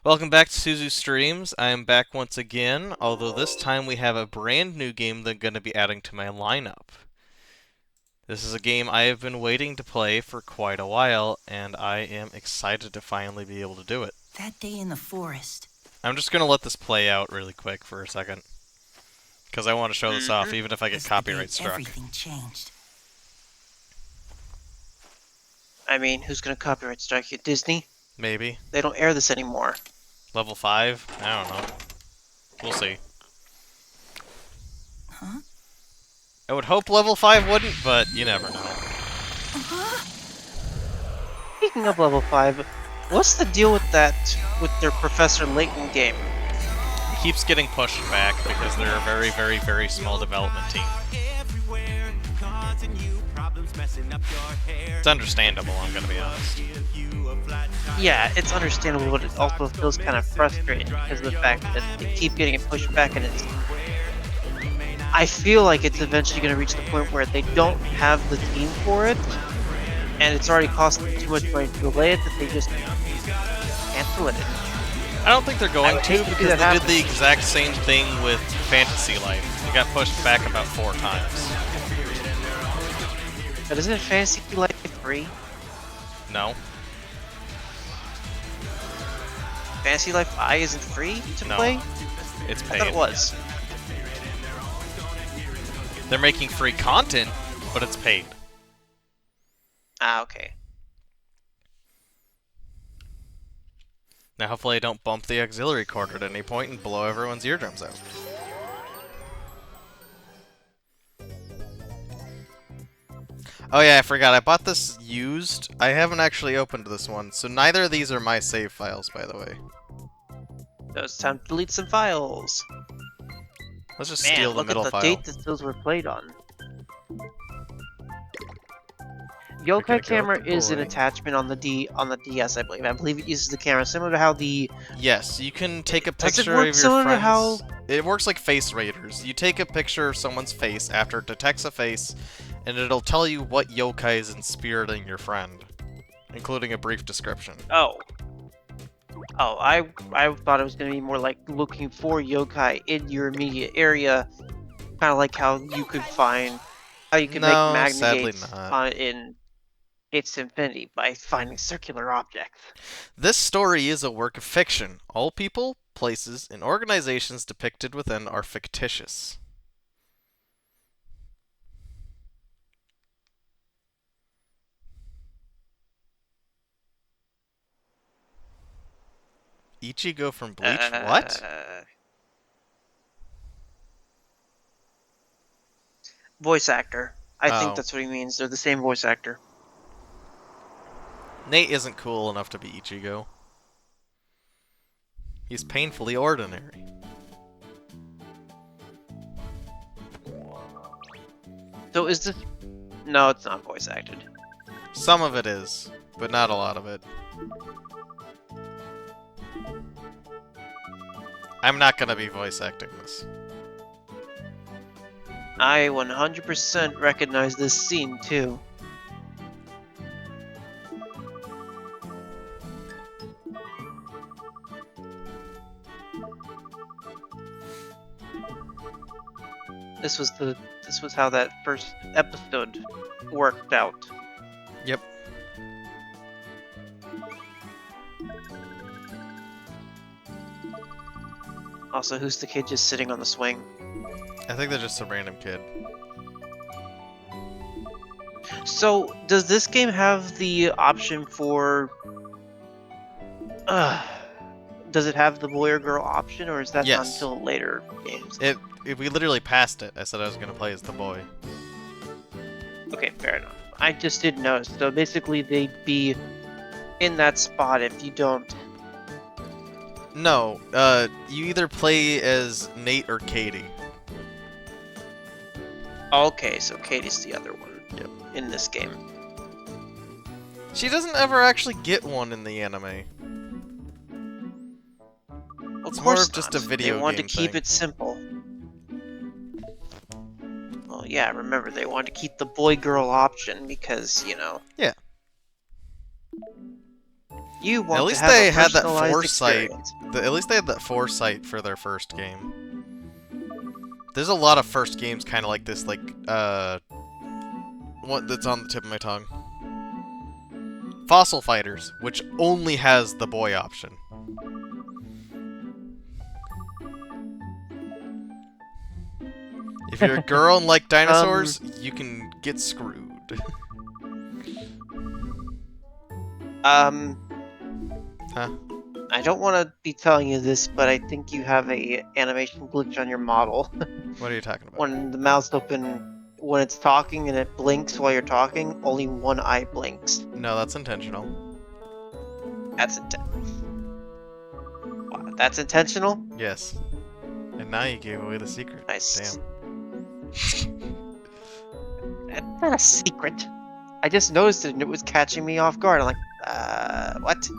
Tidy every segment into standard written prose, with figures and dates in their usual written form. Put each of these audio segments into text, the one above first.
Welcome back to Szuzu Streams. I am back once again, although this time we have a brand new game that I'm going to be adding to my lineup. This is a game I have been waiting to play for quite a while, and I am excited to finally be able to do it. That day in the forest. I'm just going to let this play out really quick for a second, because I want to show this off, Mm-hmm. even if I get Was the day copyright struck. everything changed. I mean, who's gonna copyright strike you? Disney? Maybe. They don't air this anymore. Level 5? I don't know. We'll see. Huh? I would hope level 5 wouldn't, but you never know. Speaking of level 5, what's the deal with with their Professor Layton game? It keeps getting pushed back because they're a very, very, very small development team. It's understandable, I'm gonna be honest. Yeah, it's understandable, but it also feels kind of frustrating because of the fact that they keep getting it pushed back, and I feel like it's eventually going to reach the point where they don't have the team for it, and it's already costing too much money to delay it that they just cancel it. I don't think they're going to hate to see because that they happen. did the exact same thing with Fantasy Life. It got pushed back about 4 times. But isn't Fantasy Life free? No? Fantasy Life I isn't free to No. play? It's I paid. thought it was. They're making free content, but it's paid. Ah, okay. Now hopefully I don't bump the auxiliary cord at any point and blow everyone's eardrums out. Oh yeah, I forgot. I bought this used. I haven't actually opened this one, so neither of these are my save files, by the way. So it's time to delete some files. Let's just Man, steal the look middle at the file. date that those were played on. We're gonna Yokai go camera with the is an boy. attachment on the DS, I believe. I believe it uses the camera similar to how the Yes, you can take a Does it picture work of your similar to friends. how- It works like Face Raiders. You take a picture of someone's face after it detects a face, and it'll tell you what yokai is inspiriting your friend, including a brief description. Oh. Oh, I thought it was gonna be more like looking for yokai in your immediate area, kind of like how you could make No, magnet sadly gates not. in its infinity by finding circular objects. This story is a work of fiction. All people, places, and organizations depicted within are fictitious. Ichigo from Bleach? What? Voice actor. I think Oh. that's what he means. They're the same voice actor. Nate isn't cool enough to be Ichigo. He's painfully ordinary. So is this? No, it's not voice acted. Some of it is, but not a lot of it. I'm not gonna be voice acting this. I 100% recognize this scene too. This was how that first episode worked out. Yep. Also, who's the kid just sitting on the swing? I think they're just a random kid. So, does this game have the option for... does it have the boy or girl option, or is that not Yes. until later games? We literally passed it. I said I was gonna play as the boy. Okay, fair enough. I just didn't notice. So basically, they'd be in that spot if you don't. No, you either play as Nate or Katie. Okay, so Katie's the other one. Yep. In this game. She doesn't ever actually get one in the anime. Of It's course more of just not. a video They want to game keep thing. it simple. Well, yeah, remember, they want to keep the boy-girl option because, you know. Yeah. You want At to least have they a had that personalized foresight. experience. At least they had that foresight for their first game. There's a lot of first games kind of like this, like, what that's on the tip of my tongue. Fossil Fighters, which only has the boy option. If you're a girl and like dinosaurs, you can get screwed. Huh? I don't want to be telling you this, but I think you have a animation glitch on your model. What are you talking about? When the mouth's open, when it's talking and it blinks while you're talking, only one eye blinks. No, that's intentional. Wow, that's intentional? Yes. And now you gave away the secret. Nice. Damn. That's not a secret. I just noticed it and it was catching me off guard. I'm like, what?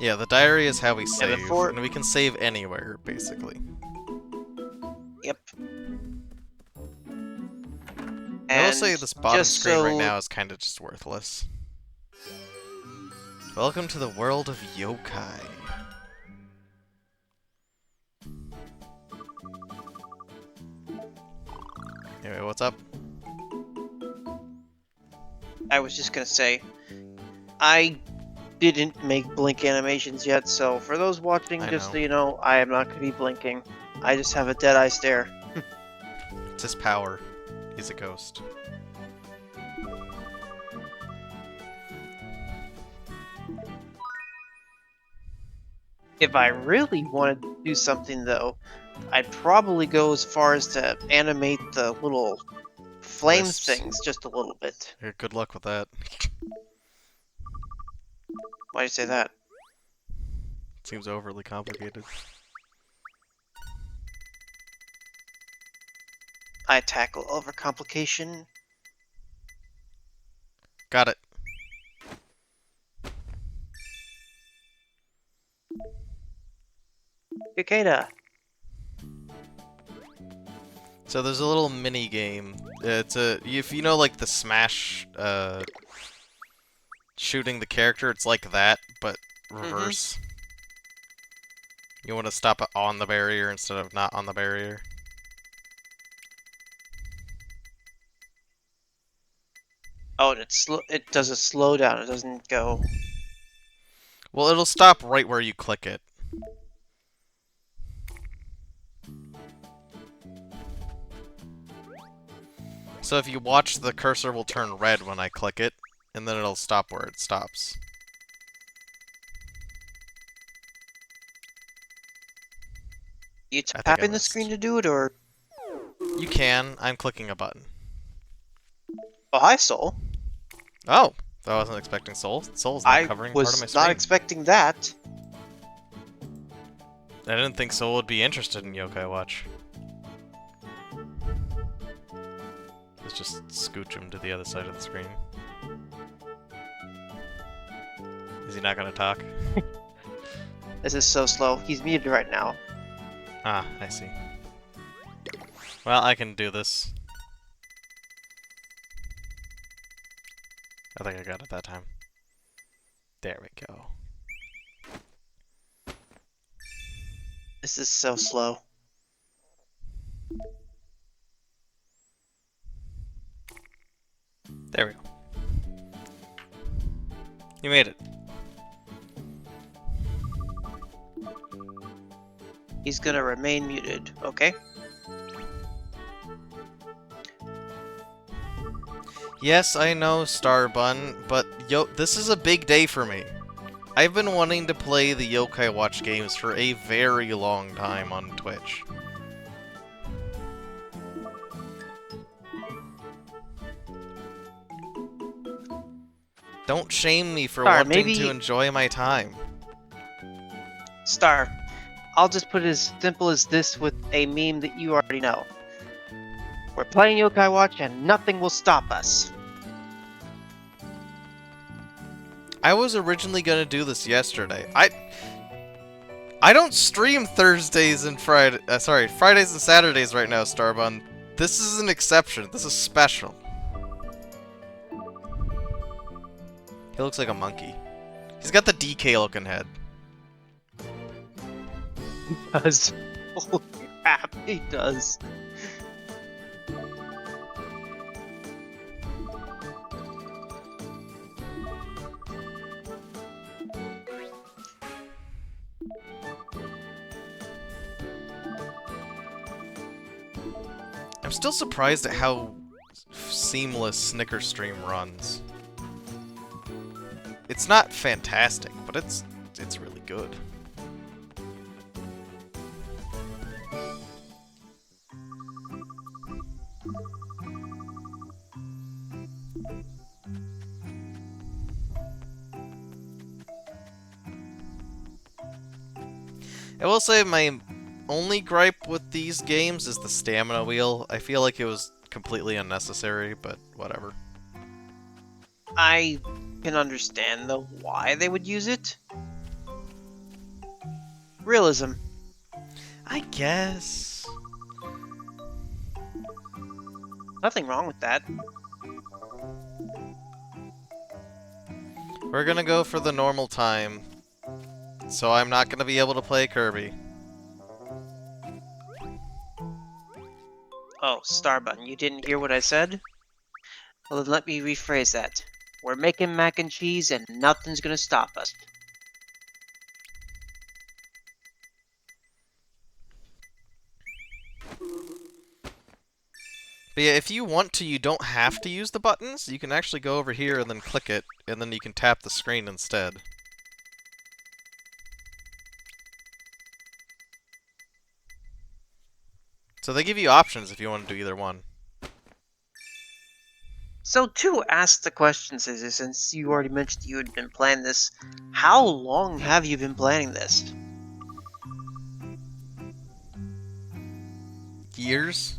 Yeah, the diary is how we save, before- and we can save anywhere, basically. Yep. I will say this bottom just screen right so- now is kind of just worthless. Welcome to the world of Yokai. Anyway, what's up? I was just gonna say, I didn't make blink animations yet, so for those watching, I just know. so you know, I am not gonna be blinking. I just have a dead eye stare. It's his power. He's a ghost. If I really wanted to do something, though, I'd probably go as far as to animate the little flame Wisps. things just a little bit. Yeah, good luck with that. Why'd you say that? Seems overly complicated. I tackle overcomplication. Got it. Yokai. So there's a little mini game. It's if you know like the Smash shooting the character, it's like that, but reverse. You want to stop it on the barrier instead of not on the barrier. Oh, and it does a slowdown. It doesn't go. Well, it'll stop right where you click it. So if you watch, the cursor will turn red when I click it, and then it'll stop where it stops. You I think I tapping the missed. screen to do it, or You can. I'm clicking a button. oh, hi, Soul. Oh! I wasn't expecting Soul. Soul's not covering part of my was screen. not expecting that. I didn't think Soul would be interested in Yokai Watch. Let's just scooch him to the other side of the screen. Is he not gonna talk? This is so slow. He's muted right now. Ah, I see. Well, I can do this. I think I got it that time. There we go. This is so slow. There we go. You made it. He's gonna remain muted, okay? Yes, I know, Starbun, but this is a big day for me. I've been wanting to play the Yokai Watch games for a very long time on Twitch. Don't shame me for Star, wanting to enjoy my time. Star, I'll just put it as simple as this with a meme that you already know. We're playing Yokai Watch and nothing will stop us. I I was originally gonna do this yesterday. I don't stream Thursdays and Friday. Sorry, Fridays and Saturdays right now, Starbun. This is an exception. This is special. He looks like a monkey. He's got the DK looking head. He does. Holy crap, he does. I'm still surprised at how seamless Snicker Stream runs. It's not fantastic, but it's really good. I will say my only gripe with these games is the stamina wheel. I feel like it was completely unnecessary, but whatever. I can understand, though, why they would use it. Realism. I guess. Nothing wrong with that. We're gonna go for the normal time, so I'm not gonna be able to play Kirby. Oh, Starbun, you didn't hear what I said? Well, then let me rephrase that. We're making mac and cheese, and nothing's gonna stop us. But yeah, if you want to, you don't have to use the buttons. You can actually go over here and then click it, and then you can tap the screen instead. So they give you options if you want to do either one. So, to ask the question, Szuzu, since you already mentioned you had been planning this, how long have you been planning this? Years?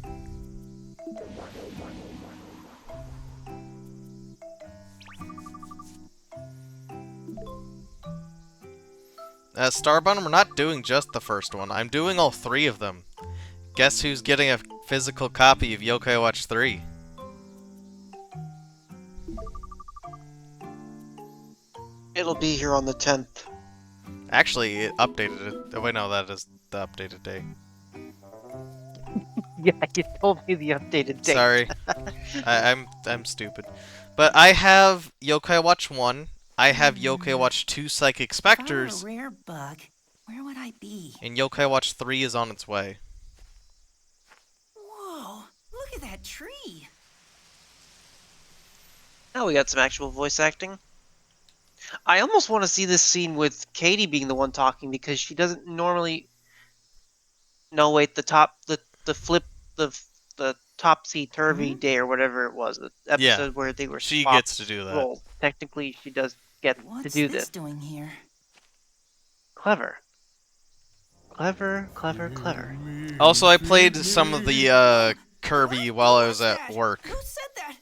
Starbun, we're not doing just the first one. I'm doing all three of them. Guess who's getting a physical copy of Yokai Watch 3? It'll be here on the 10th. Actually, it updated it. Oh, wait, no, that is the updated day. Yeah, you told me the updated date. Sorry. I'm stupid. But I have Yokai Watch 1, I have Yokai Watch 2 Psychic If I were Specters, a rare bug, where would I be? and Yokai Watch 3 is on its way. Whoa, look at that tree. Now we got some actual voice acting. I almost want to see this scene with Katie being the one talking because she doesn't normally. No, wait, the topsy turvy day or whatever it was, the episode where they were She swapped gets to do that. roles. Technically, she does get What's to do this this. doing here? Clever. Clever, clever, clever. Also, I played some of the Kirby while I was at work. Who said that?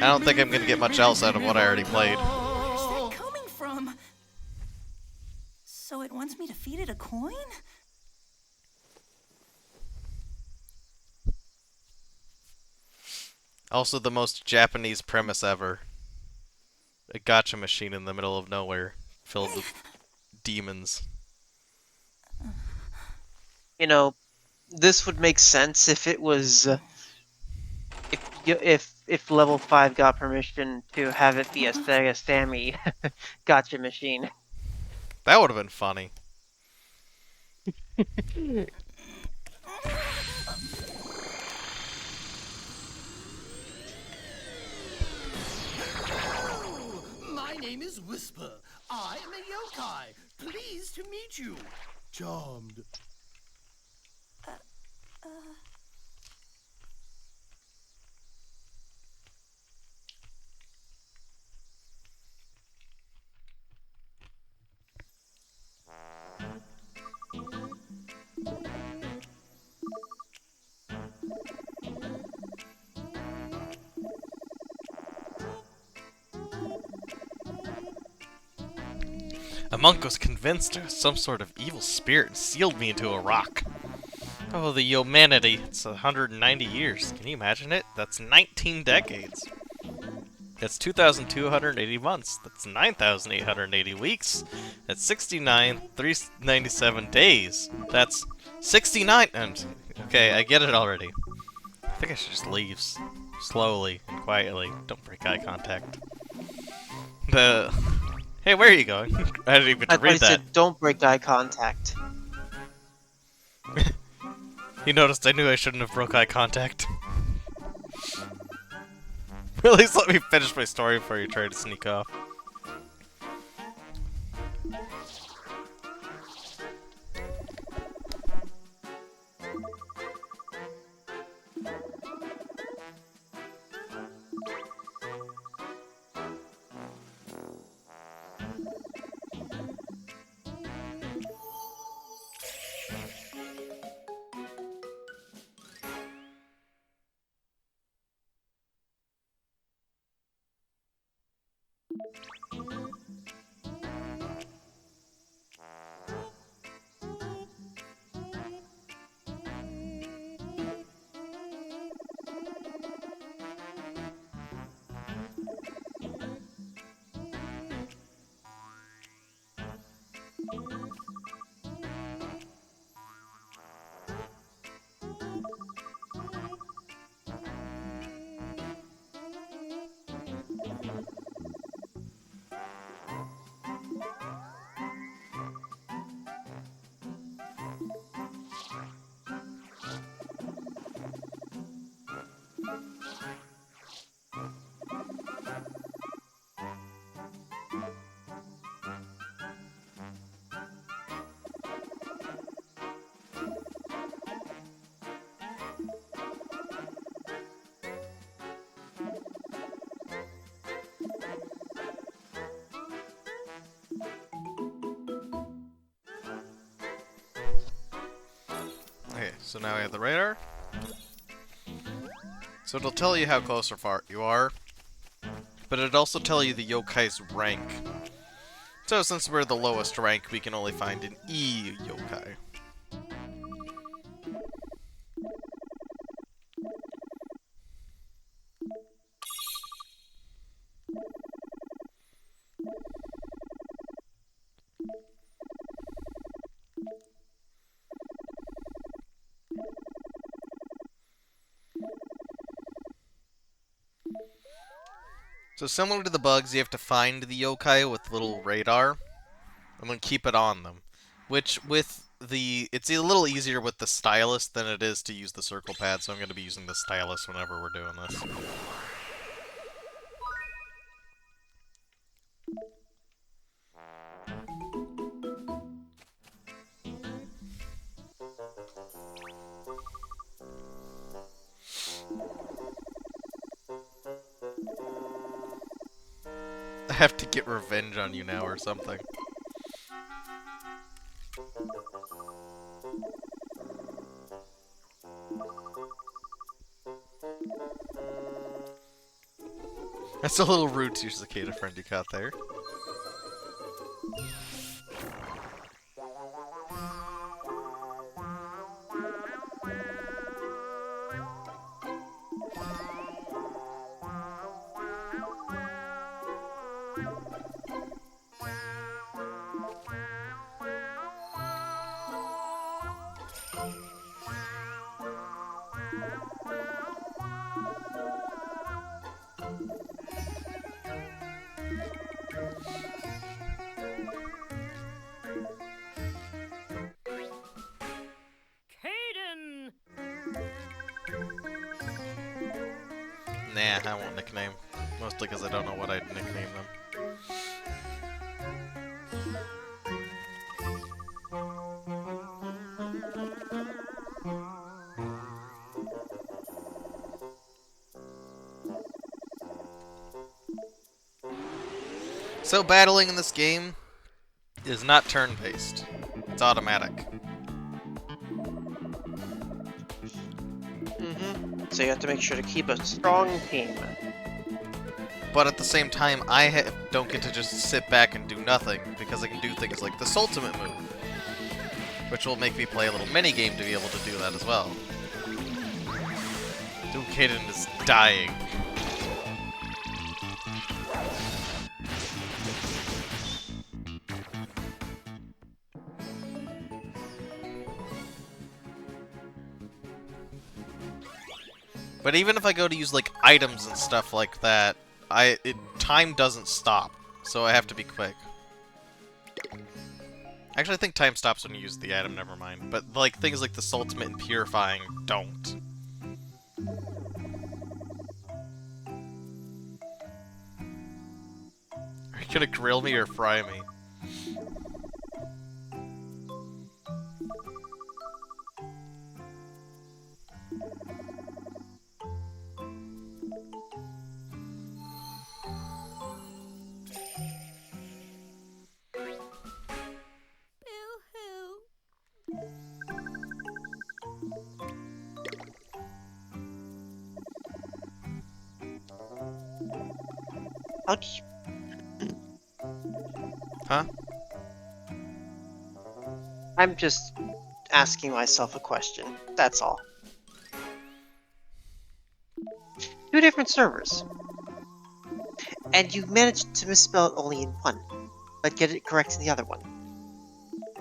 I don't think I'm gonna get much else out of what I already played. Where's that coming from? So it wants me to feed it a coin? Also, the most Japanese premise ever. A gacha machine in the middle of nowhere, filled with demons. You know, this would make sense if it was if level 5 got permission to have it be a Sega Sammy gotcha machine. That would have been funny. My name is Whisper. I am a yokai. Pleased to meet you. Charmed. A monk was convinced it was some sort of evil spirit and sealed me into a rock. Oh, the humanity. It's 190 years. Can you imagine it? That's 19 decades. That's 2,280 months. That's 9,880 weeks. That's 69,397 days. That's 69. Okay, I get it already. I think I should just leave slowly and quietly. Don't break eye contact. Hey, where are you going? I didn't even get I to thought he read that. said, don't break eye contact. You noticed I knew I shouldn't have broke eye contact. At least let me finish my story before you try to sneak off. Okay, so now we have the radar. So it'll tell you how close or far you are, but it'll also tell you the yokai's rank. So since we're the lowest rank, we can only find an E yokai. So similar to the bugs, you have to find the yokai with little radar and then keep it on them. Which with it's a little easier with the stylus than it is to use the circle pad, so I'm going to be using the stylus whenever we're doing this. I have to get revenge on you now or something. That's a little rude to your cicada friend you caught there. Caden! Nah, I won't nickname. Mostly because I don't know what I'd nickname them. So battling in this game is not turn-based. It's automatic. So you have to make sure to keep a strong team. But at the same time, don't get to just sit back and do nothing, because I can do things like this ultimate move, which will make me play a little mini-game to be able to do that as well. Dude, Kaden is dying. But even if I go to use, like, items and stuff like that, time doesn't stop, so I have to be quick. Actually, I think time stops when you use the item, never mind. But, like, things like the ultimate and purifying don't. Are you gonna grill me or fry me? How do you... Huh? I'm just asking myself a question. That's all. 2 different servers. And you managed to misspell it only in one, but get it correct in the other one.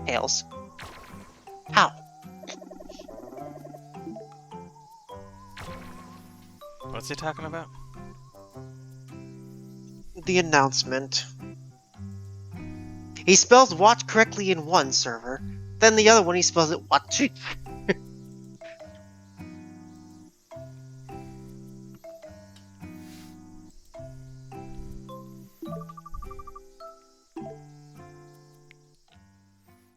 Tails. How? What's he talking about? The announcement. He spells watch correctly in one server, then the other one he spells it watch.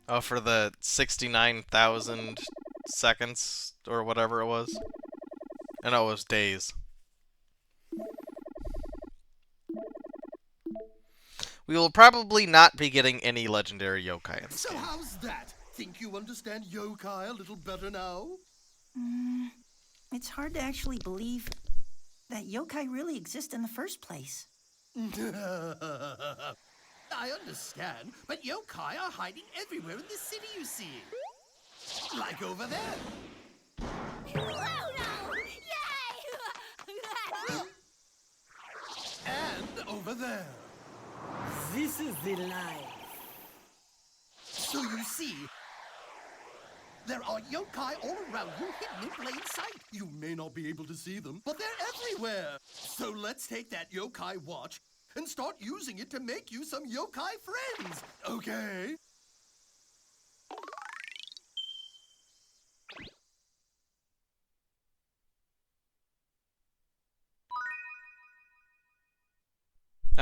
Oh, for the 69,000 seconds, or whatever it was? I know it was days. We will probably not be getting any legendary yokai in this So game. how's that? Think you understand yokai a little better now? It's hard to actually believe that yokai really exist in the first place. I understand, but yokai are hiding everywhere in the city, you see. Like over there. And over there. This is the life. So you see, there are yokai all around you, hidden in plain sight. You may not be able to see them, but they're everywhere. So let's take that yokai watch and start using it to make you some yokai friends, okay?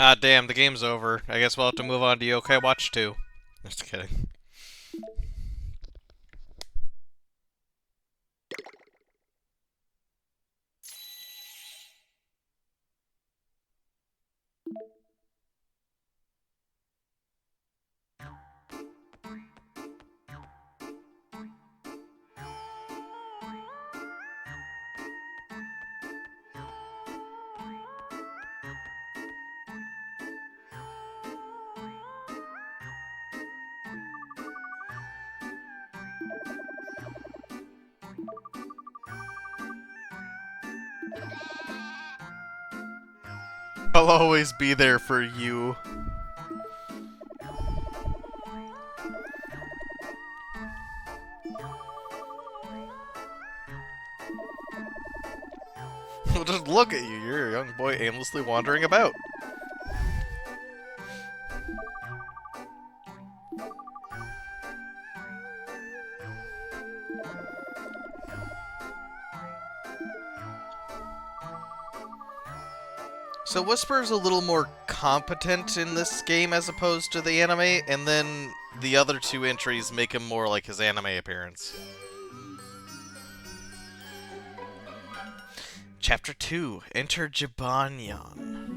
Ah, damn, the game's over. I guess we'll have to move on to Yokai Watch 2. Just kidding. I'll always be there for you. Well, just look at you. You're a young boy aimlessly wandering about. So Whisper's a little more competent in this game as opposed to the anime, and then the other 2 entries make him more like his anime appearance. Chapter 2, Enter Jibanyan.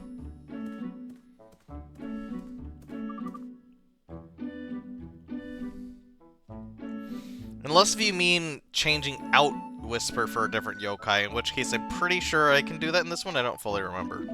Unless if you mean changing out Whisper for a different yokai, in which case I'm pretty sure I can do that in this one, I don't fully remember.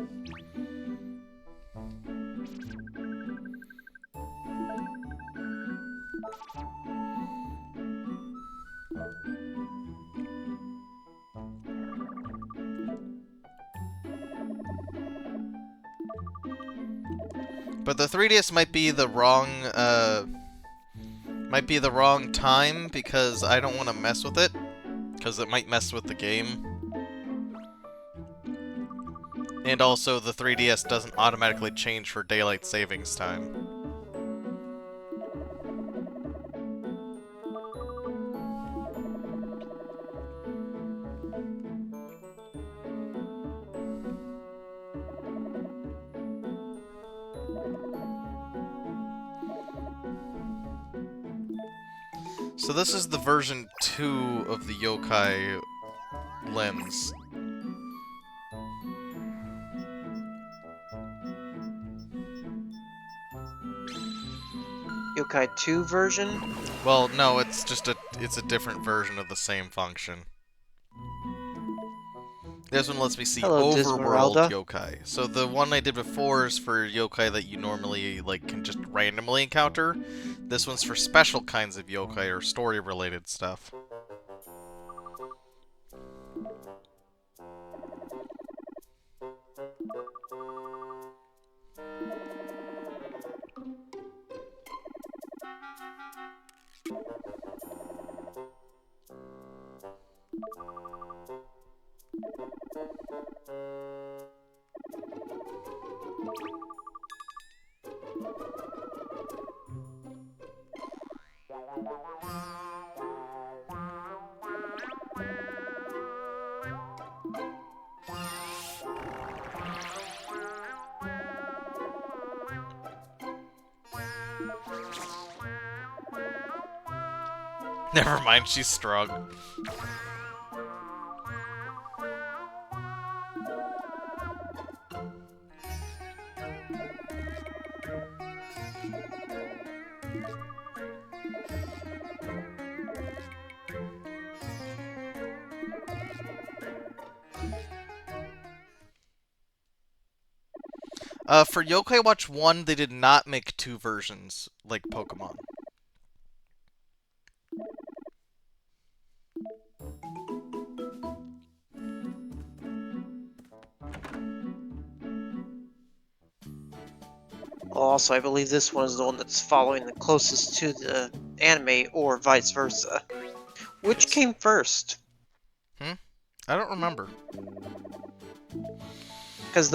But the 3DS might be the wrong time because I don't want to mess with it, because it might mess with the game. And also, the 3DS doesn't automatically change for daylight savings time. So this is the version 2 of the Yokai lens. Yokai 2 version? Well, no, it's just it's a different version of the same function. This one lets me see Hello, overworld Dismeralda. yokai. So the one I did before is for yokai that you normally can just randomly encounter. This one's for special kinds of yokai or story-related stuff. Never mind, she's strong. For Yokai Watch 1, they did not make 2 versions, like Pokemon. Also, I believe this one is the one that's following the closest to the anime, or vice versa. Which came first? I don't remember. Because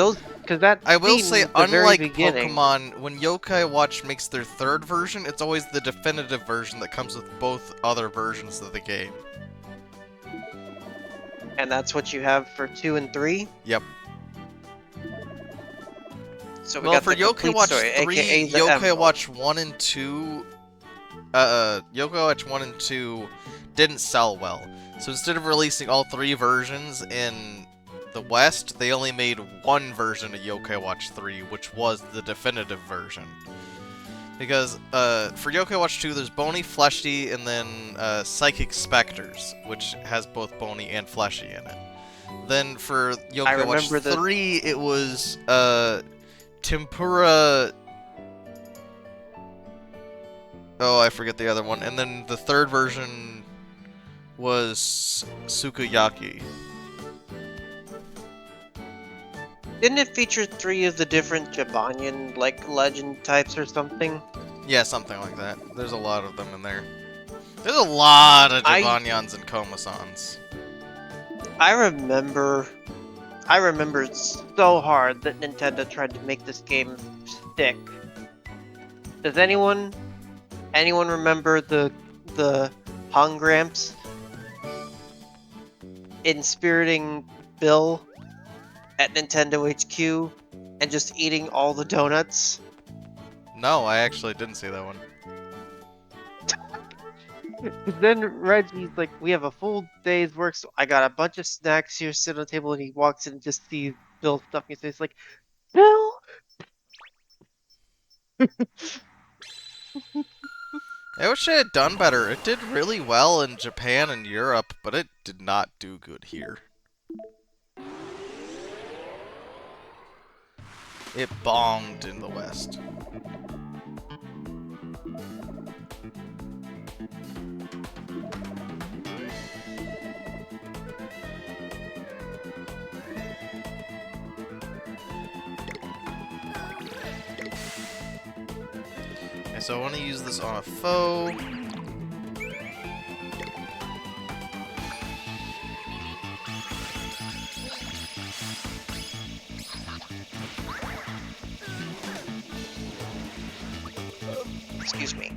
that I will theme say, at the very unlike beginning, Pokemon, when Yokai Watch makes their 3rd version, it's always the definitive version that comes with both other versions of the game. and that's what you have for 2 and 3. Yep. So we Well, got for the Yokai complete Watch story, 3, aka the Yokai Emerald. Watch 1 and 2... Yokai Watch 1 and 2 didn't sell well. So instead of releasing all 3 versions in the West, they only made one version of Yokai Watch 3, which was the definitive version. Because, for Yokai Watch 2, there's Bony, Fleshy, and then, Psychic Specters, which has both Bony and Fleshy in it. Then for Yokai Watch 3, it was, Tempura... Oh, I forget the other one. And then the 3rd version was Sukiyaki. Didn't it feature 3 of the different Jabanian, like, legend types or something? Yeah, something like that. There's a lot of them in there. There's a lot of Jabanyans and Komasans. I remember so hard that Nintendo tried to make this game stick. Does anyone remember the Hungramps inspiriting Bill at Nintendo HQ and just eating all the donuts? No, I actually didn't see that one. Then Reggie's like, we have a full day's work, so I got a bunch of snacks here, sit on the table, and he walks in and just sees Bill stuffing his face like, Bill! I wish I had done better. It did really well in Japan and Europe, but it did not do good here. It bombed in the West. so I want to use this on a foe. Excuse me.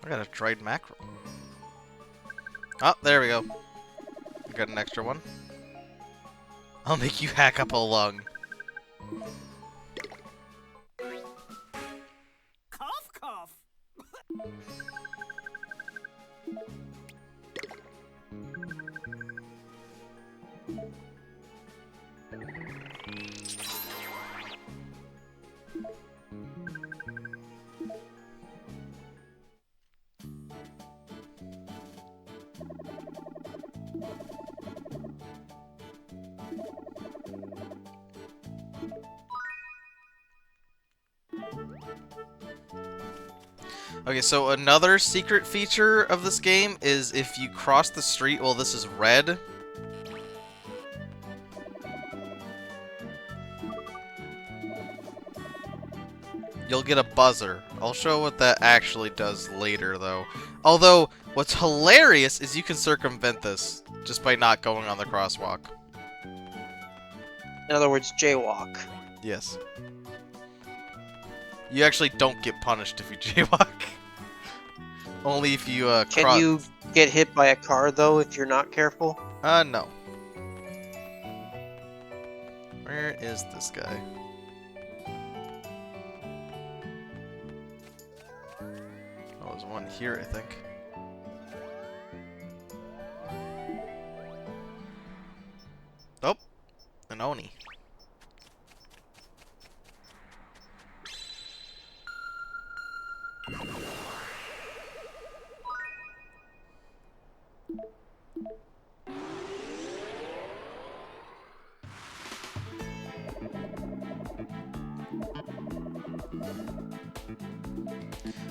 I got a dried mackerel. Oh, there we go. Got an extra one. I'll make you hack up a lung. Cough, cough. Okay, so another secret feature of this game is if you cross the street while this is red, you'll get a buzzer. I'll show what that actually does later, though. Although, what's hilarious is you can circumvent this just by not going on the crosswalk. In other words, jaywalk. Yes. You actually don't get punished if you jaywalk. Only if you, Can you get hit by a car, though, if you're not careful? No. Where is this guy? Oh, there's one here, I think. Oh, an Oni.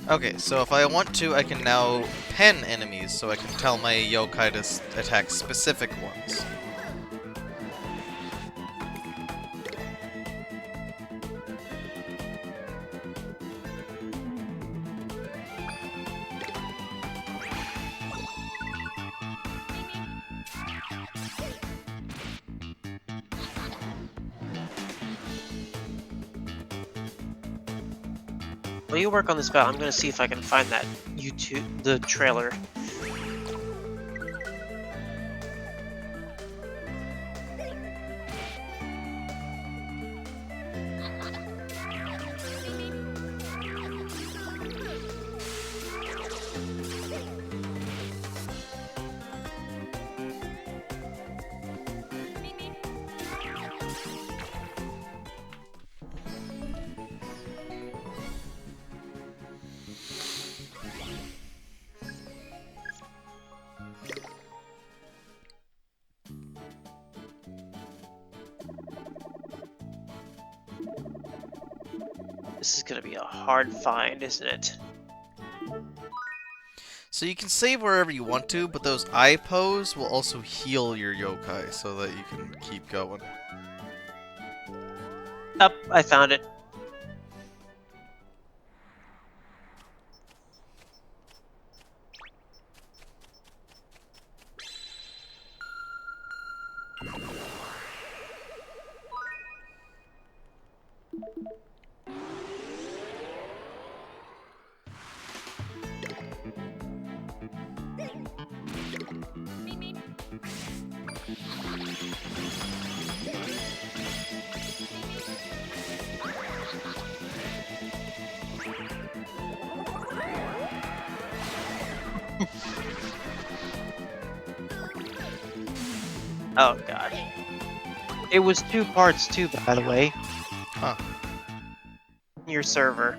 Okay, so if I want to, I can now pen enemies, so I can tell my yokai to attack specific ones. While you work on this battle, I'm gonna see if I can find that the trailer. This is gonna be a hard find, isn't it? So you can save wherever you want to, but those eye pose will also heal your yokai so that you can keep going. Up, I found it. Oh gosh. It was 2 parts too, by the way. Huh. Your server.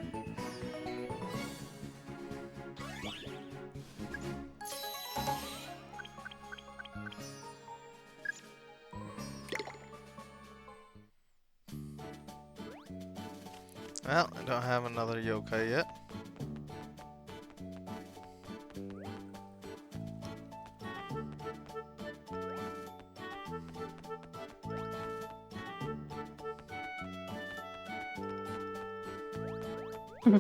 Well, I don't have another yokai yet. I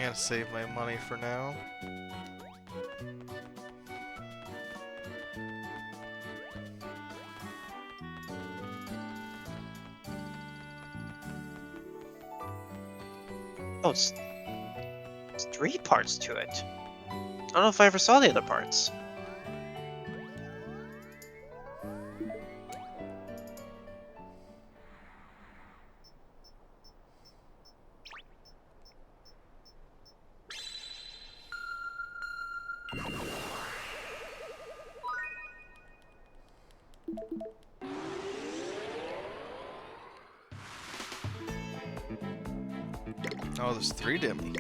gotta save my money for now. Oh, it's 3 parts to it. I don't know if I ever saw the other parts. Oh, there's 3 Demi.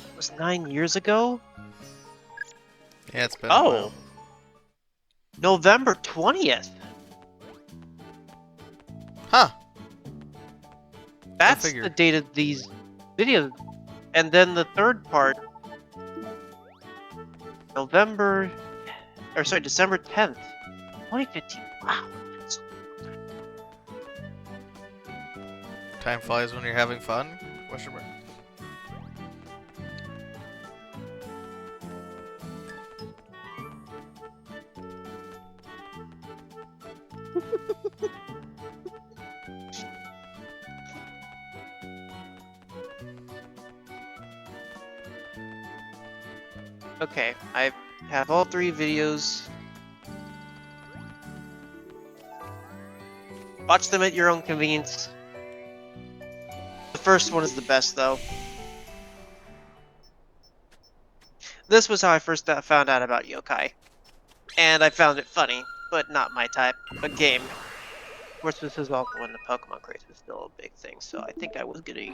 It was 9 years ago? Yeah, it's been a while. November 20th. Huh. That's figure. the date of these videos. And then the third part, December 10th, 2015. Wow. Time flies when you're having fun? Question mark. Okay, I have all 3 videos. Watch them at your own convenience. The first one is the best, though. This was how I first found out about Yokai. And I found it funny, but not my type of game. Of course, this is also when the Pokemon craze was still a big thing, so I think I was getting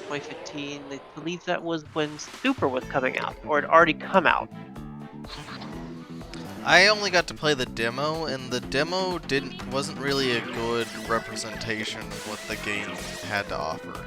2015. I believe that was when Super was coming out, or it already come out. I only got to play the demo, and the demo wasn't really a good representation of what the game had to offer.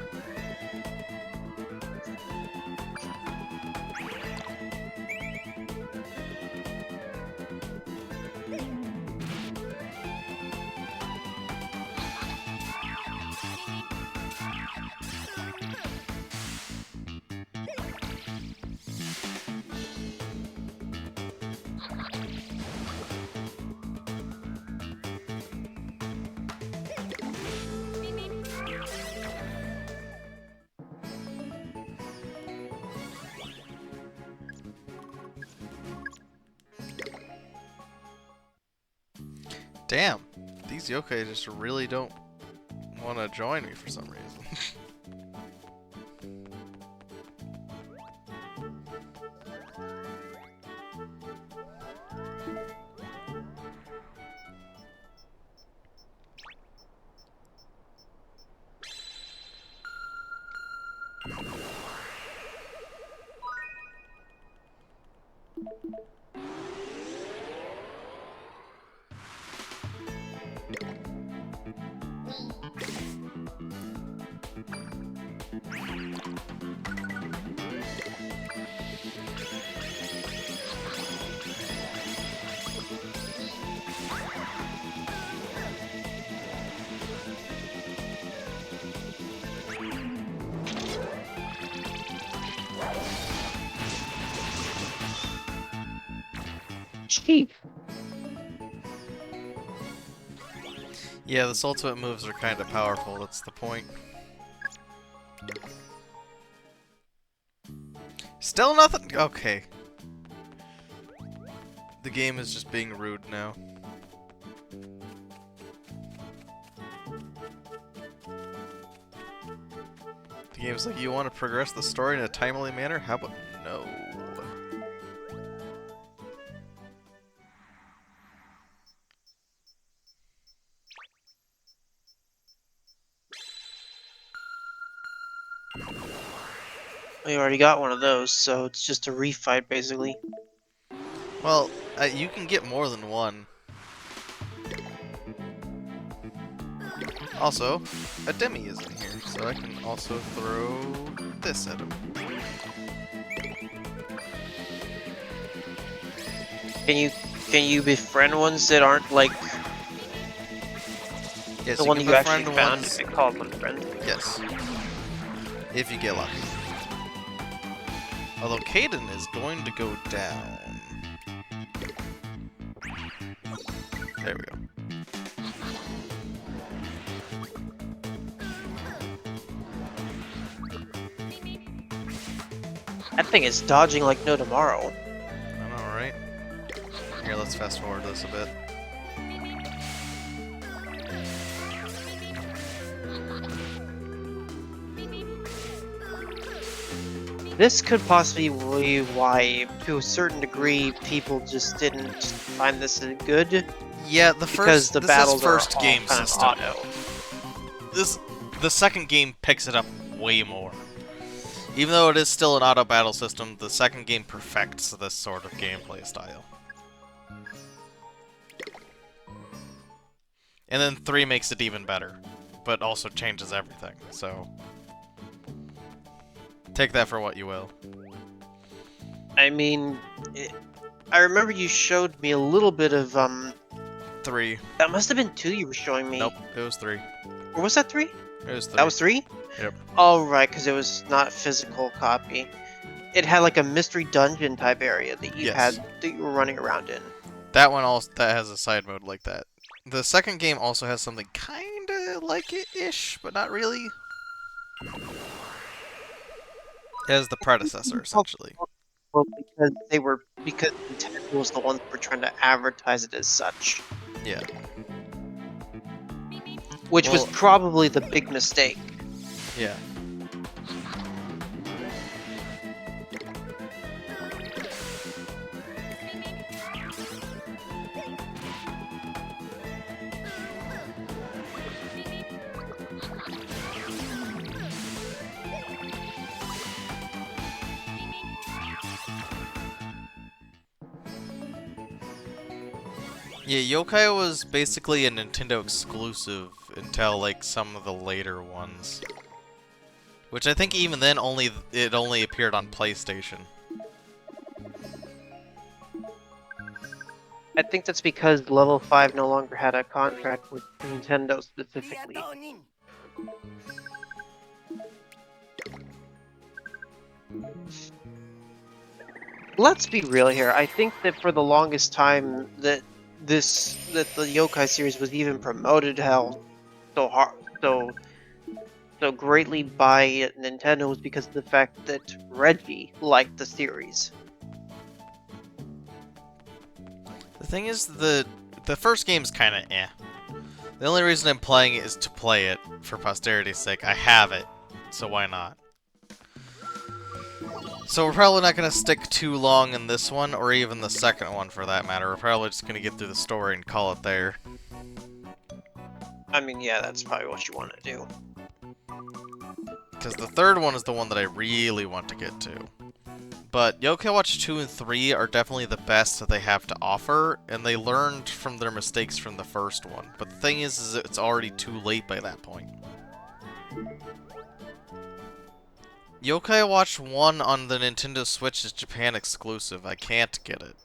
Damn, these yokai just really don't want to join me for some reason. Chief. Yeah, the ultimate moves are kind of powerful, that's the point. Still nothing? Okay. The game is just being rude now. The game's like, you want to progress the story in a timely manner? How about no? We already got one of those, so it's just a refight, basically. Well, you can get more than one. Also, a demi is in here, so I can also throw this at him. Can you befriend ones that aren't like Yes, the you one can that you actually befriend found ones. and call them friend? Yes, if you get lucky. Although Caden is going to go down. There we go. That thing is dodging like no tomorrow. I know, right? Here, let's fast forward this a bit. This could possibly be why, to a certain degree, people just didn't find this as good. Yeah, the Because first the this battles is first are all game kind of system. auto. The second game picks it up way more. Even though it is still an auto battle system, the second game perfects this sort of gameplay style. And then 3 makes it even better, but also changes everything, so take that for what you will. I mean, I remember you showed me a little bit of 3. That must have been 2 you were showing me. Nope, it was 3. Or was that 3? It was 3. That was 3? Yep. Oh, right, because it was not a physical copy. It had like a mystery dungeon type area that you Yes. that you were running around in. That one also that has a side mode like that. The second game also has something kinda like it-ish, but not really. It has the predecessor, essentially. Well, because Nintendo was the ones that were trying to advertise it as such, Yeah. which was Well- probably the big mistake. Yeah. Yeah, Yokai was basically a Nintendo exclusive until like some of the later ones. Which I think even then it only appeared on PlayStation. I think that's because Level 5 no longer had a contract with Nintendo specifically. Let's be real here. I think that for the longest time that the Yokai series was even promoted hell so hard so greatly by Nintendo was because of the fact that Reggie liked the series. The thing is, the first game's kind of eh. The only reason I'm playing it is to play it for posterity's sake. I have it, so why not? So we're probably not going to stick too long in this one, or even the second one for that matter. We're probably just going to get through the story and call it there. I mean, yeah, that's probably what you want to do. Because the third one is the one that I really want to get to. But Yokai Watch 2 and 3 are definitely the best that they have to offer, and they learned from their mistakes from the first one. But the thing is it's already too late by that point. Yokai Watch 1 on the Nintendo Switch is Japan exclusive. I can't get it.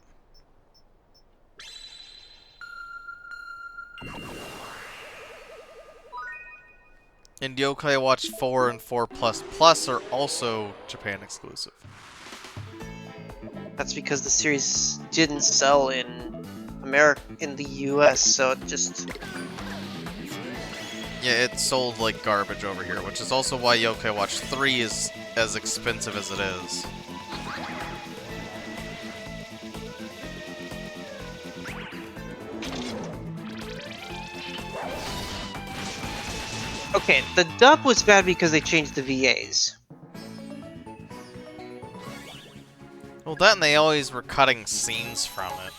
And Yokai Watch 4 and 4 Plus Plus are also Japan exclusive. That's because the series didn't sell in in the US, so it just... Yeah, it sold like garbage over here, which is also why Yokai Watch 3 is as expensive as it is. Okay, the dub was bad because they changed the VAs. Well, that and they always were cutting scenes from it.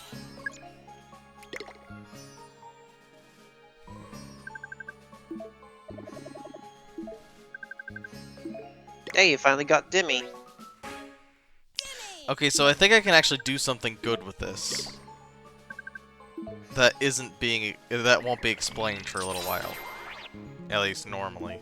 Hey, you finally got Dimmy. Okay, so I think I can actually do something good with this. That isn't being... that won't be explained for a little while. At least normally.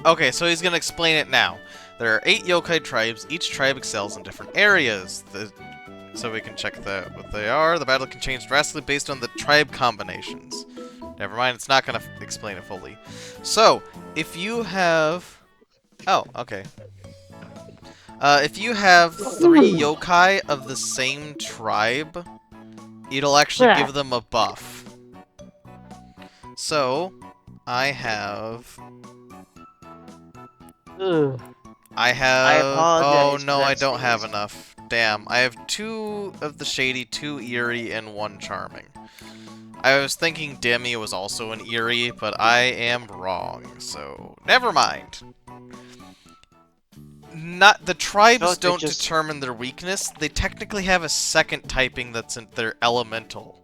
Okay, so he's gonna explain it now. There are 8 yokai tribes. Each tribe excels in different areas. So we can check what they are. The battle can change drastically based on the tribe combinations. Never mind, it's not gonna explain it fully. So, if you have... Oh, okay. If you have 3 yokai of the same tribe, it'll actually give them a buff. So, I have... Ugh. I have... I Oh, apologize no, for I that don't have sneeze. enough. Damn. I have 2 of the Shady, 2 Eerie, and 1 Charming. I was thinking Demi was also an Eerie, but I am wrong, so... Never mind. The I feel tribes like they don't just... determine their weakness. They technically have a second typing that's in their elemental.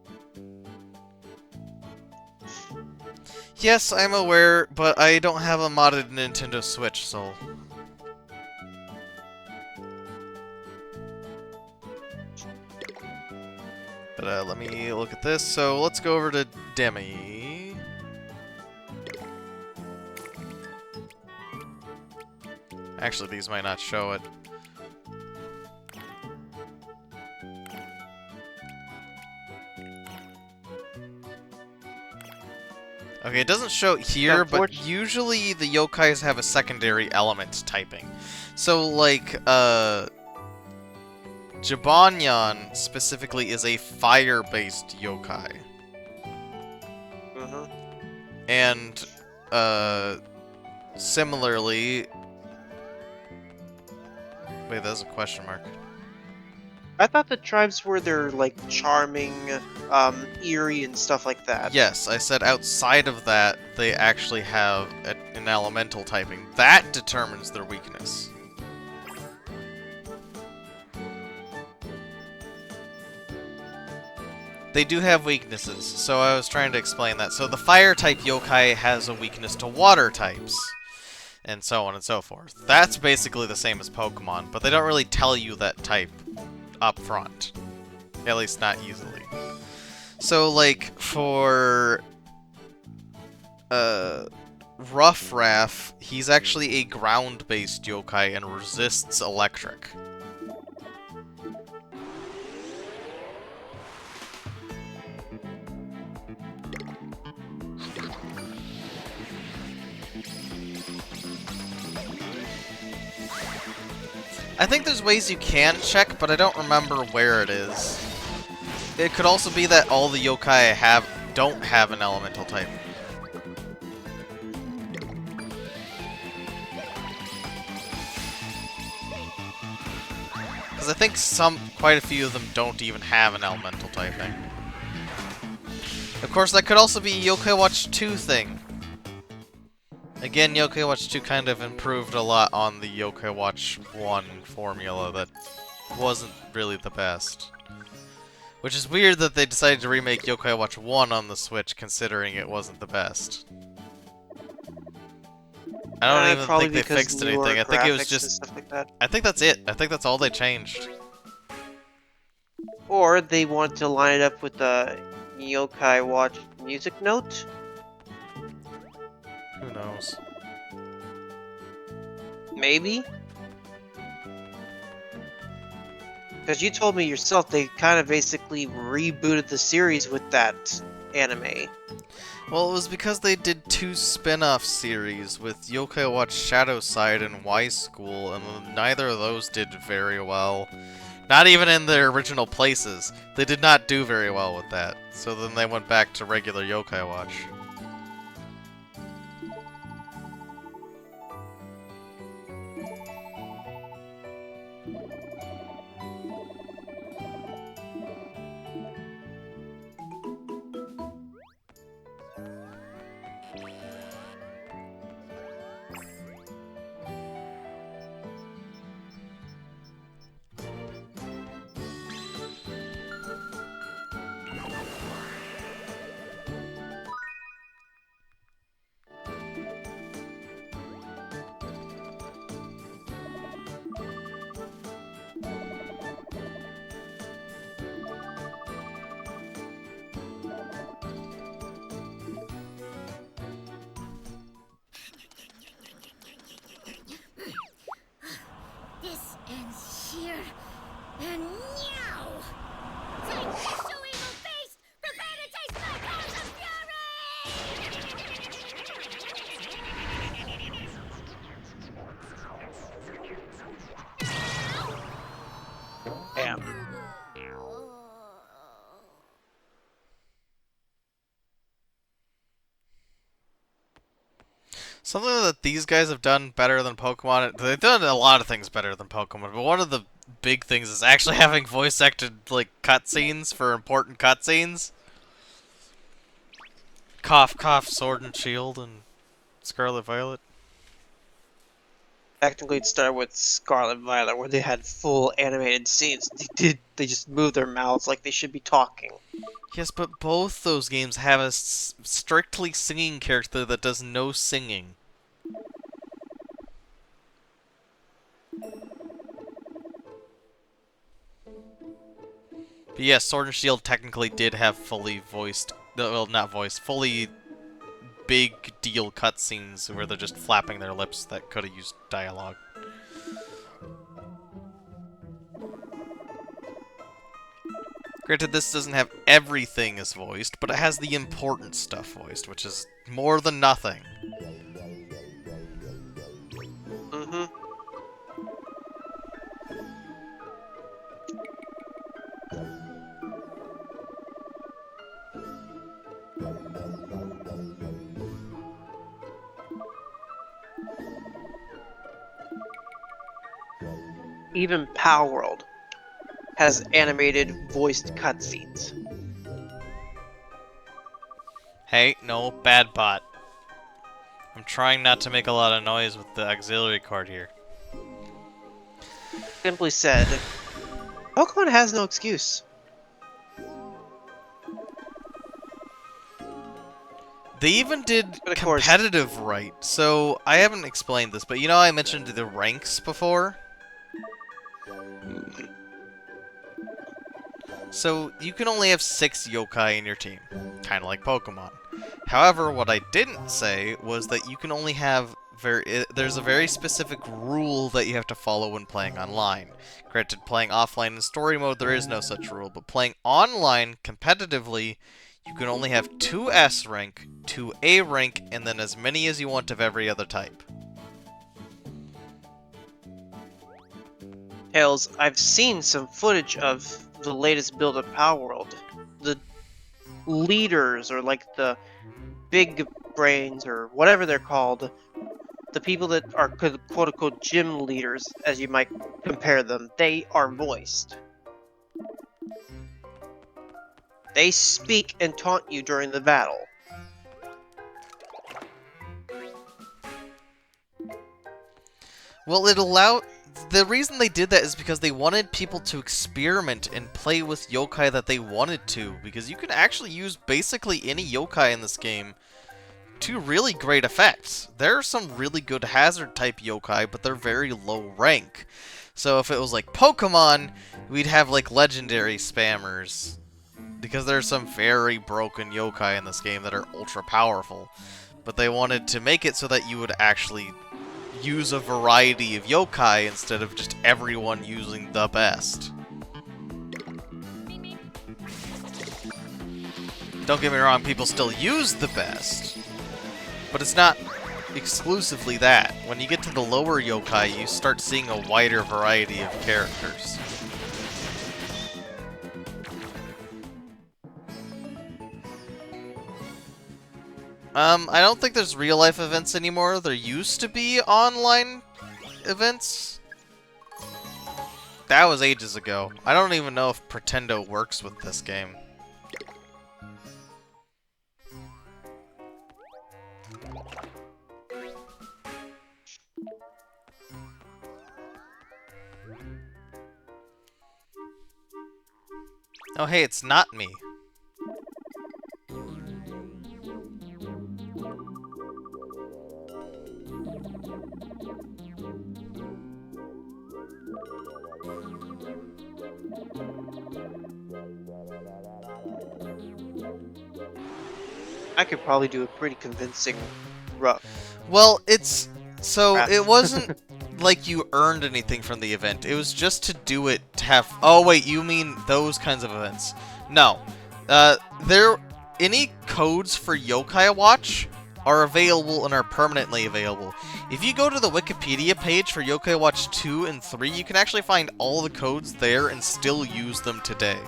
Yes, I'm aware, but I don't have a modded Nintendo Switch, so... But let me look at this. So let's go over to Demi. Actually, these might not show it. Okay, it doesn't show it here, but usually the yokais have a secondary element typing. So, like, Jibanyan specifically is a fire-based yokai. And, similarly... Wait, that's a question mark. I thought the tribes were their, like, charming, eerie, and stuff like that. Yes, I said outside of that, they actually have an elemental typing. That determines their weakness. They do have weaknesses, so I was trying to explain that. So the fire-type yokai has a weakness to water types, and so on and so forth. That's basically the same as Pokemon, but they don't really tell you that type up front. At least not easily. So, like, for... Rough Raff, he's actually a ground-based yokai and resists electric. I think there's ways you can check, but I don't remember where it is. It could also be that all the yokai I don't have an elemental type. Because I think quite a few of them don't even have an elemental typing. Of course, that could also be a Yokai Watch 2 thing. Again, Yokai Watch 2 kind of improved a lot on the Yokai Watch 1 formula that wasn't really the best. Which is weird that they decided to remake Yokai Watch 1 on the Switch, considering it wasn't the best. I don't even think they fixed anything. I think it was just... stuff like that. I think that's it. I think that's all they changed. Or they want to line it up with the Yokai Watch music note. Who knows? Maybe? Because you told me yourself they kind of basically rebooted the series with that anime. Well, it was because they did 2 spin-off series with Yokai Watch Shadow Side and Y School, and neither of those did very well. Not even in their original places. They did not do very well with that. So then they went back to regular Yokai Watch. Something that these guys have done better than Pokemon. They've done a lot of things better than Pokemon, but one of the big things is actually having voice acted like cutscenes for important cutscenes. Cough, cough, Sword and Shield, and Scarlet Violet. Technically, it started with Scarlet Violet, where they had full animated scenes. They just move their mouths like they should be talking. Yes, but both those games have a strictly singing character that does no singing. But yes, Sword and Shield technically did have fully voiced, well, not voiced, fully big deal cutscenes where they're just flapping their lips that could have used dialogue. Granted, this doesn't have everything as voiced, but it has the important stuff voiced, which is more than nothing. Mm-hmm. Even Power World has animated voiced cutscenes. Hey, no, bad bot. I'm trying not to make a lot of noise with the auxiliary cord here. Simply said, Pokemon has no excuse. They even did But of course- competitive right. So, I haven't explained this, but you know I mentioned the ranks before? So, you can only have 6 yokai in your team, kind of like Pokemon. However, what I didn't say was that you can only have there's a very specific rule that you have to follow when playing online. Granted, playing offline in story mode, there is no such rule, but playing online competitively, you can only have 2 S rank, 2 A rank, and then as many as you want of every other type. Tails, I've seen some footage of the latest build of Power World. The leaders, or like the big brains, or whatever they're called, the people that are quote-unquote gym leaders, as you might compare them, they are voiced. They speak and taunt you during the battle. Well, the reason they did that is because they wanted people to experiment and play with yokai that they wanted to, because you can actually use basically any yokai in this game to really great effects. There are some really good hazard type yokai, but they're very low rank. So if it was like Pokemon, we'd have like legendary spammers, because there's some very broken yokai in this game that are ultra powerful. But they wanted to make it so that you would actually use a variety of yokai instead of just everyone using the best. Don't get me wrong, people still use the best, but it's not exclusively that. When you get to the lower yokai, you start seeing a wider variety of characters. I don't think there's real-life events anymore. There used to be online events. That was ages ago. I don't even know if Pretendo works with this game. Oh hey, it's not me. I could probably do a pretty convincing rough. Well, so Crap. it wasn't like you earned anything from the event. It was just to do it to have. Oh wait, you mean those kinds of events? No, any codes for Yokai Watch are available and are permanently available. If you go to the Wikipedia page for Yokai Watch 2 and 3, you can actually find all the codes there and still use them today.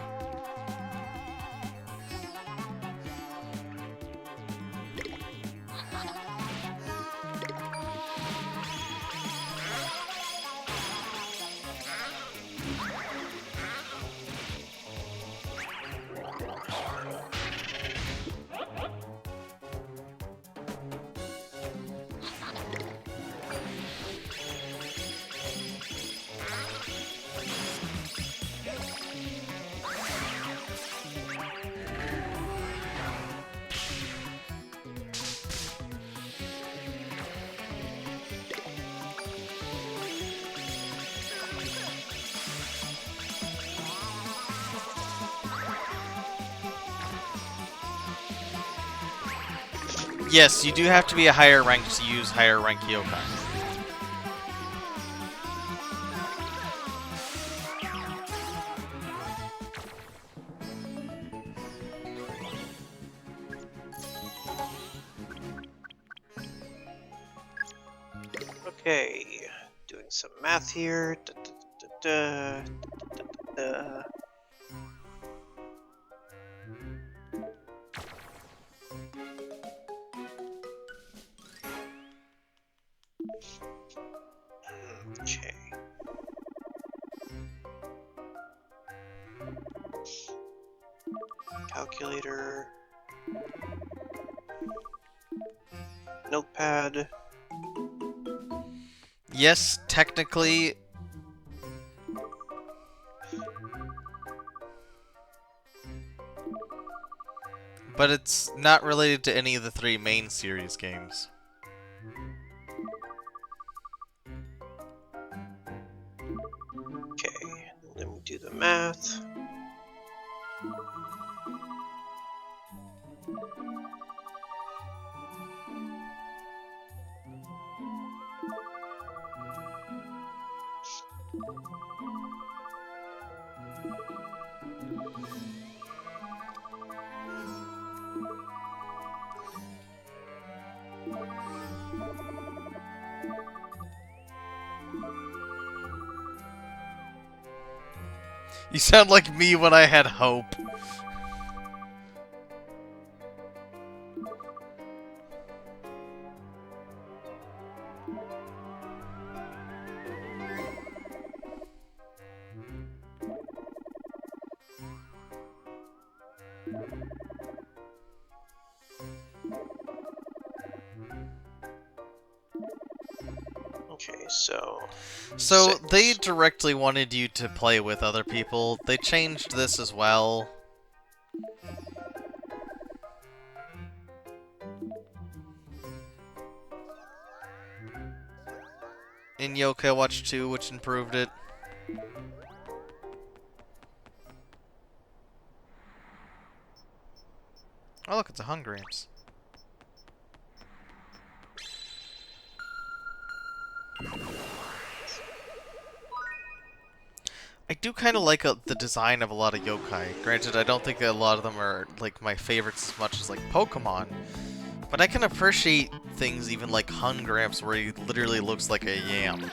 Yes, you do have to be a higher rank to use higher rank yokai. Okay, doing some math here. Da, da, da, da, da, da. Okay. Calculator. Notepad. Yes, technically. But it's not related to any of the 3 main series games. Okay, let me do the math. You sound like me when I had hope. Okay, so So, 6. they directly wanted you to play with other people. They changed this as well. In Yokai Watch 2, which improved it. Oh look, it's a Hungrams. I do kind of like the design of a lot of yokai. Granted, I don't think that a lot of them are like my favorites as much as like Pokemon. But I can appreciate things even like Hungramps where he literally looks like a yam.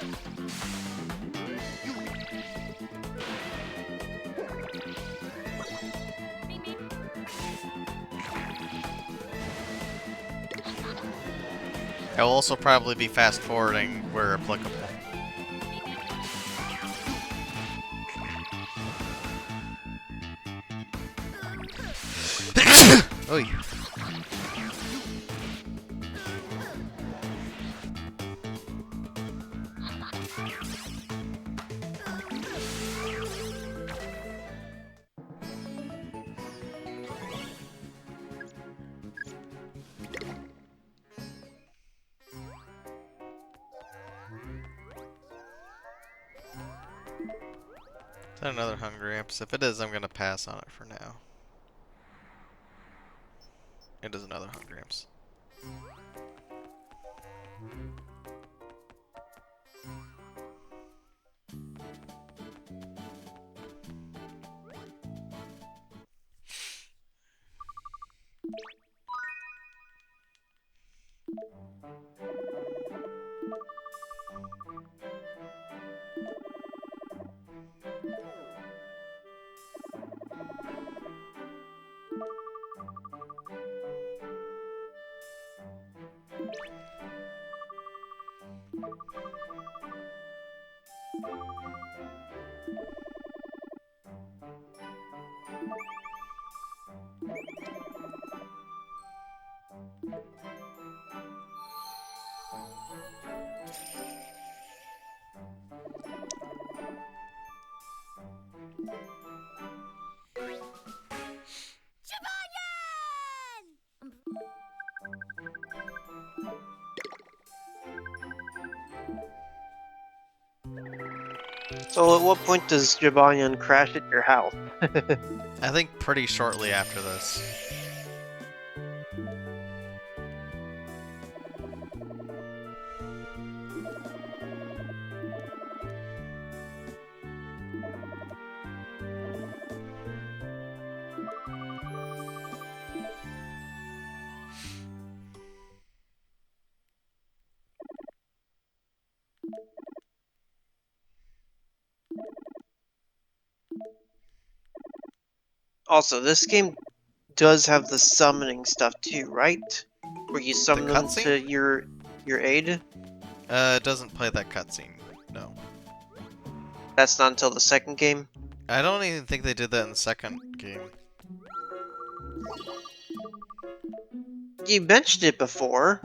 I will also probably be fast forwarding where applicable. Oy. Is that another Hungramps? If it is, I'm gonna pass on it for now. It is another Hungramps. So at what point does Jabalion crash at your house? I think pretty shortly after this. Also, this game does have the summoning stuff too, right? Where you summon them to cutscene? your aid. It doesn't play that cutscene. No. That's not until the second game. I don't even think they did that in the second game. You mentioned it before.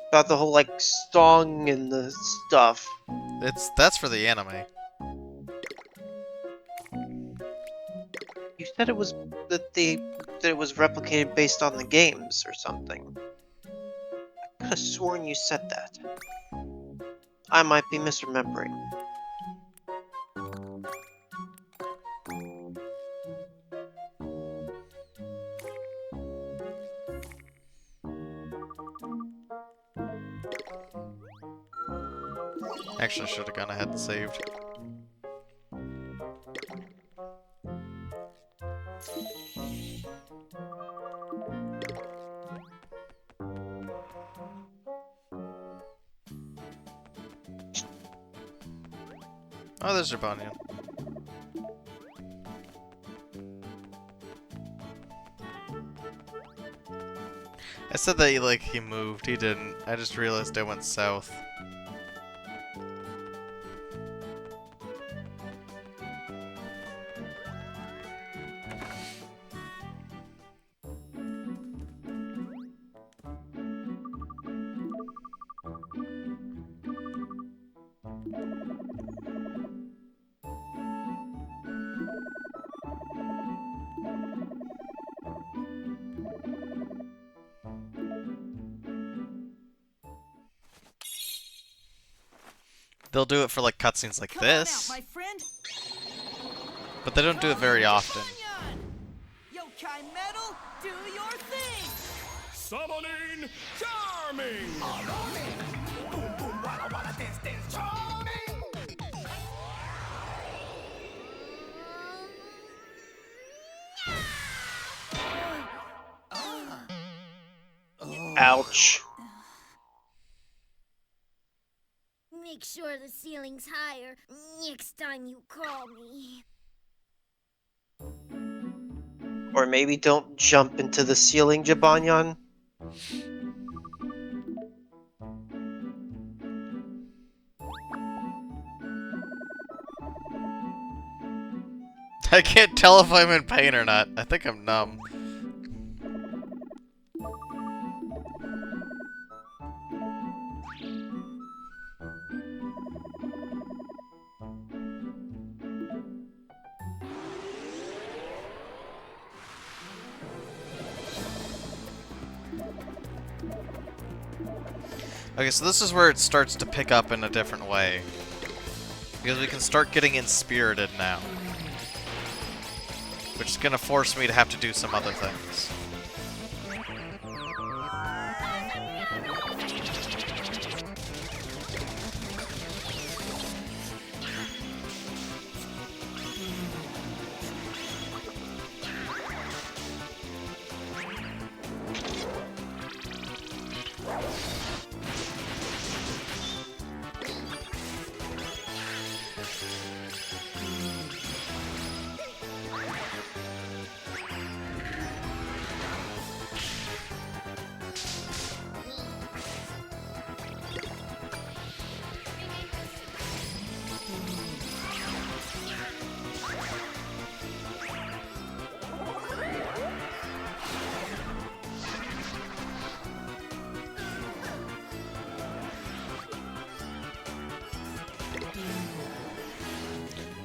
About the whole, like, song and the stuff. That's for the anime. You said it was that it was replicated based on the games or something. I could have sworn you said that. I might be misremembering. Actually, I should have gone ahead and saved. Oh, there's Jabanian. I said that he moved. He didn't. I just realized I went south. They'll do it for like cutscenes like Come on out, this, my friend. but they don't do it very often. Yokai metal, do your thing. Summoning Charming! Ouch. Make sure the ceiling's higher next time you call me. Or maybe don't jump into the ceiling, Jabanyan. I can't tell if I'm in pain or not. I think I'm numb. Okay, so this is where it starts to pick up in a different way. Because we can start getting inspirited now. Which is gonna force me to have to do some other things.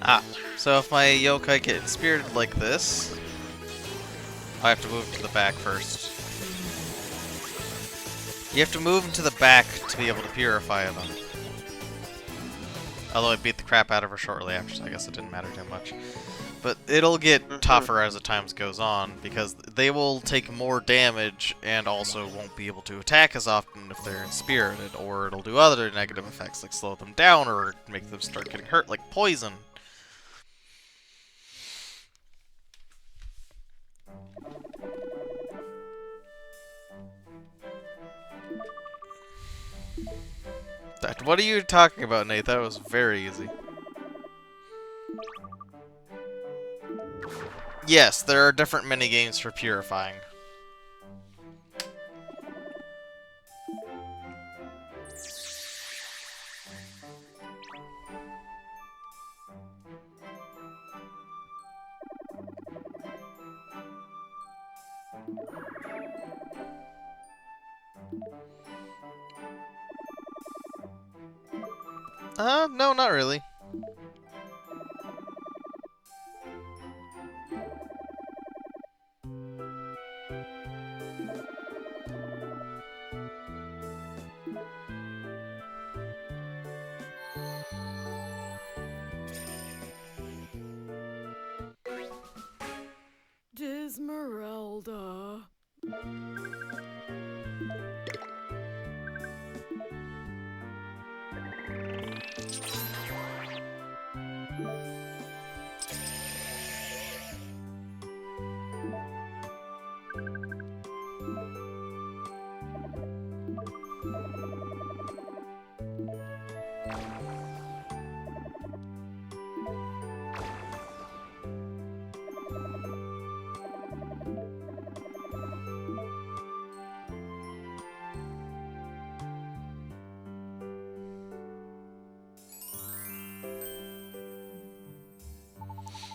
Ah, so if my yokai get inspirited like this, I have to move to the back first. You have to move into the back to be able to purify them. Although I beat the crap out of her shortly after, so I guess it didn't matter too much. But it'll get tougher as the times goes on, because they will take more damage and also won't be able to attack as often if they're inspirited, or it'll do other negative effects like slow them down or make them start getting hurt, like poison. What are you talking about, Nate? That was very easy. Yes, there are different minigames for purifying. No, not really. Dismeralda.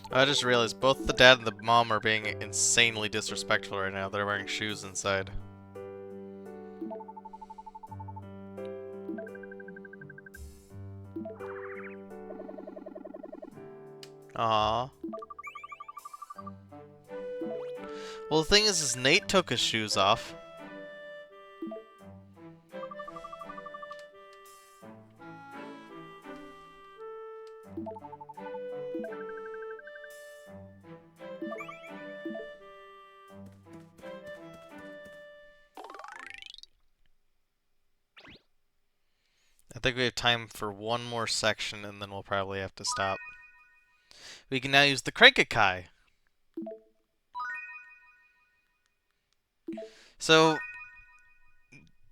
I just realized both the dad and the mom are being insanely disrespectful right now. They're wearing shoes inside. Aww. Well, the thing is Nate took his shoes off. I think we have time for one more section, and then we'll probably have to stop. We can now use the Crank-a-kai. So,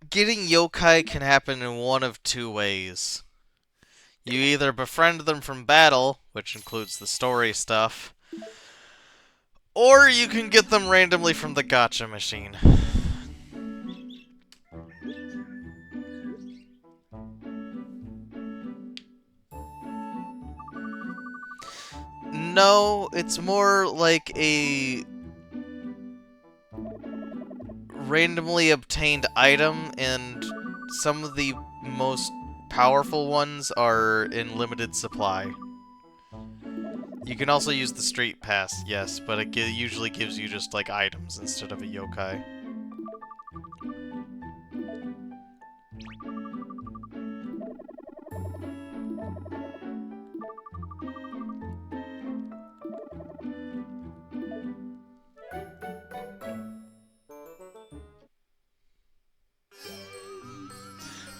getting yokai can happen in one of two ways. You either befriend them from battle, which includes the story stuff, or you can get them randomly from the gacha machine. No, it's more like a randomly obtained item, and some of the most powerful ones are in limited supply. You can also use the street pass, yes, but it usually gives you just like items instead of a yokai.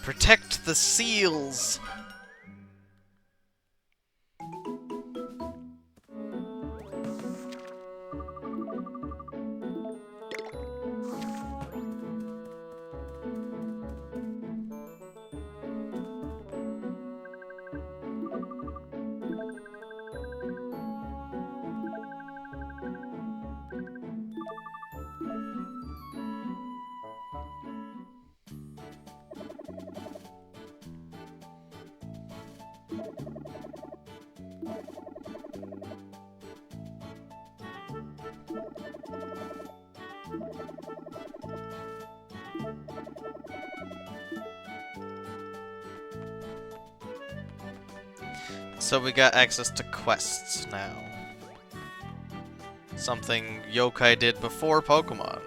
Protect the seals! So we got access to quests now. Something Yokai did before Pokemon.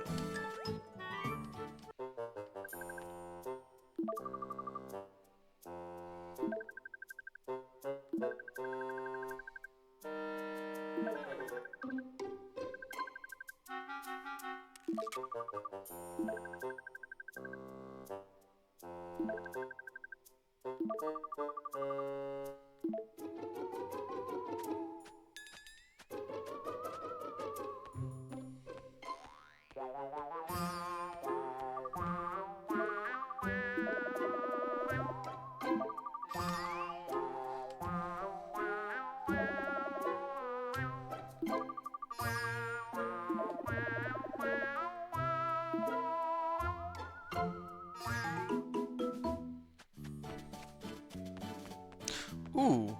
Ooh,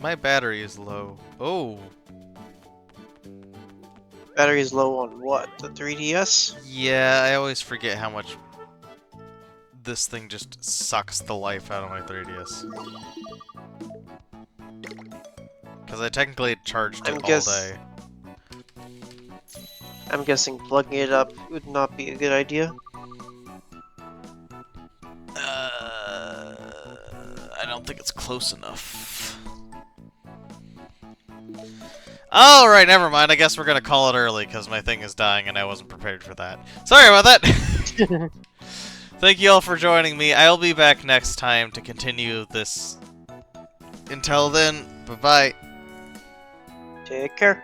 my battery is low. Oh, Battery's low on what? The 3DS? yeah, I always forget how much this thing just sucks the life out of my 3DS. Because I technically charged it all day. I'm guessing plugging it up would not be a good idea. I don't think it's close enough. Alright, never mind. I guess we're gonna call it early because my thing is dying and I wasn't prepared for that. Sorry about that! Thank you all for joining me. I'll be back next time to continue this. Until then, bye-bye. Take care.